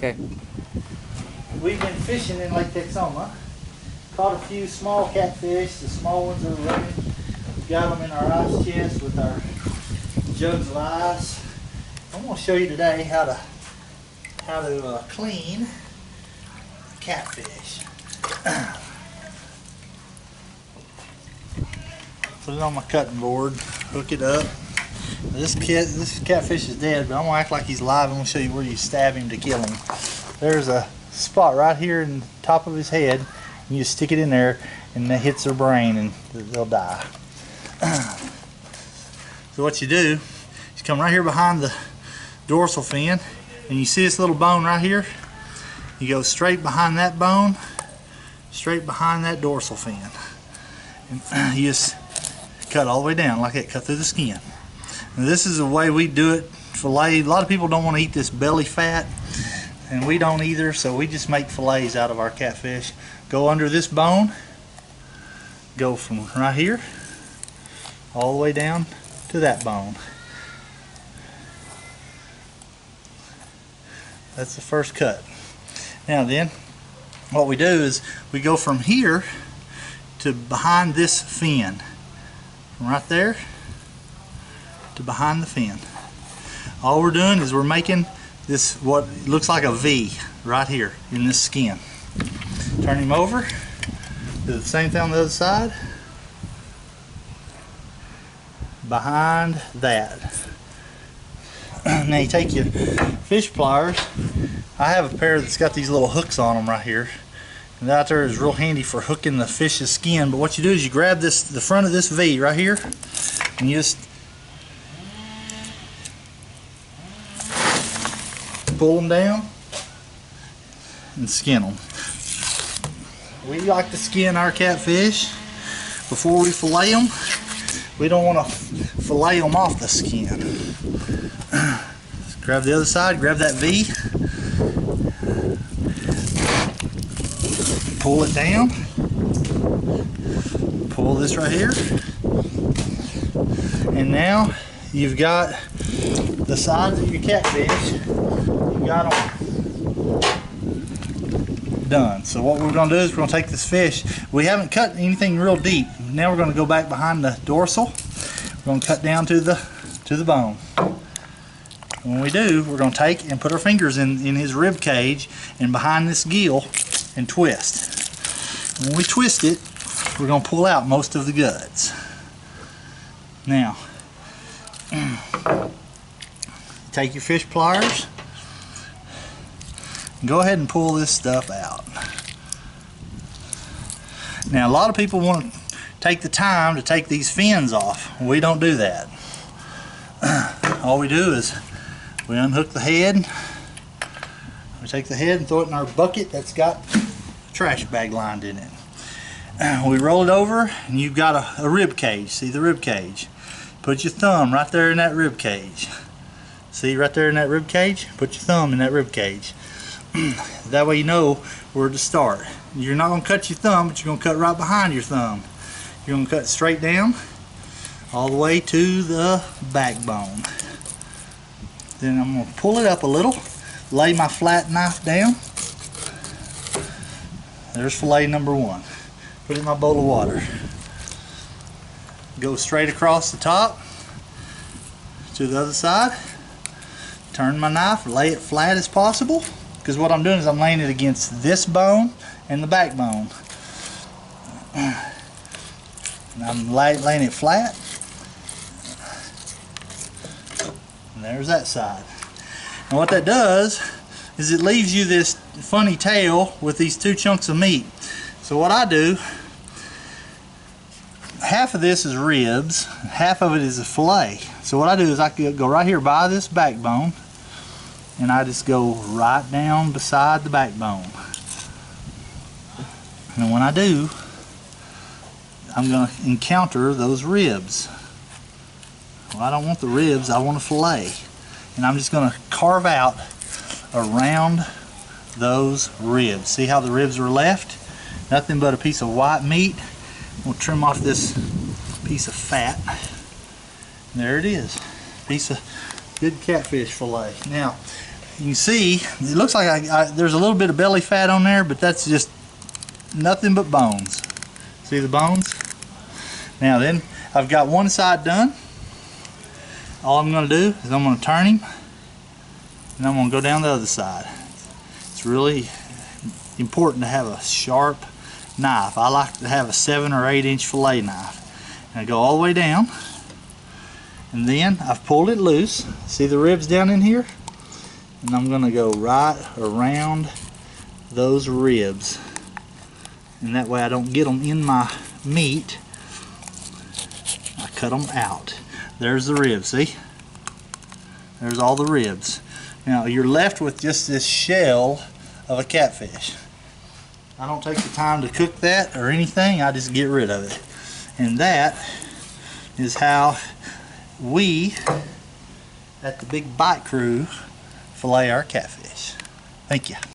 Okay. We've been fishing in Lake Texoma. Caught a few small catfish. The small ones are running. We've got them in our ice chest with our jugs of ice. I'm going to show you today how to clean catfish. Put it on my cutting board, hook it up. This catfish is dead, but I'm going to act like he's alive. I'm going to show you where you stab him to kill him. There's a spot right here in the top of his head. You just stick it in there and it hits their brain and they'll die. So what you do is come right here behind the dorsal fin and you see this little bone right here. You go straight behind that bone, straight behind that dorsal fin. And you just cut all the way down like that, cut through the skin. And this is the way we do it, fillet. A lot of people don't want to eat this belly fat, and we don't either, so we just make fillets out of our catfish. Go under this bone, go from right here all the way down to that bone. That's the first cut. Now then, what we do is we go from here to behind this fin, from right there to behind the fin. All we're doing is we're making this what looks like a V right here in this skin. Turn him over, do the same thing on the other side, behind that. Now you take your fish pliers. I have a pair that's got these little hooks on them right here, and that out there is real handy for hooking the fish's skin. But what you do is you grab the front of this V right here and you just pull them down and skin them. We like to skin our catfish before we fillet them. We don't want to fillet them off the skin. Grab the other side, grab that V, pull it down, pull this right here, and now you've got the sides of your catfish. You got them done. So what we're going to do is we're going to take this fish. We haven't cut anything real deep. Now we're going to go back behind the dorsal. We're going to cut down to the bone. And when we do, we're going to take and put our fingers in his rib cage and behind this gill and twist. And when we twist it, we're going to pull out most of the guts. Now, take your fish pliers and go ahead and pull this stuff out. Now, a lot of people want to take the time to take these fins off. We don't do that. All we do is we unhook the head. We take the head and throw it in our bucket that's got a trash bag lined in it. We roll it over and you've got a rib cage. See the rib cage? Put your thumb right there in that rib cage. See right there in that rib cage? Put your thumb in that rib cage. That way you know where to start. You're not going to cut your thumb, but you're going to cut right behind your thumb. You're going to cut straight down all the way to the backbone. Then I'm going to pull it up a little, lay my flat knife down. There's fillet number one. Put it in my bowl of water. Go straight across the top to the other side. Turn my knife, lay it flat as possible, because what I'm doing is I'm laying it against this bone and the backbone. And I'm laying it flat. And there's that side. And what that does is it leaves you this funny tail with these two chunks of meat. So what I do, half of this is ribs, half of it is a fillet. So what I do is I go right here by this backbone and I just go right down beside the backbone. And when I do, I'm going to encounter those ribs. Well, I don't want the ribs, I want a fillet. And I'm just going to carve out around those ribs. See how the ribs are left? Nothing but a piece of white meat. We'll trim off this piece of fat. There it is. Piece of good catfish fillet. Now, You can see, it looks like there's a little bit of belly fat on there, but that's just nothing but bones. See the bones? Now then, I've got one side done. All I'm going to do is I'm going to turn him, and I'm going to go down the other side. It's really important to have a sharp knife. I like to have a 7 or 8 inch fillet knife. And I go all the way down, and then I've pulled it loose. See the ribs down in here? And I'm going to go right around those ribs, and that way I don't get them in my meat. I cut them out. There's the ribs, see? There's all the ribs. Now you're left with just this shell of a catfish. I don't take the time to cook that or anything, I just get rid of it. And that is how we at the Big Bite Crew fillet our catfish. Thank you.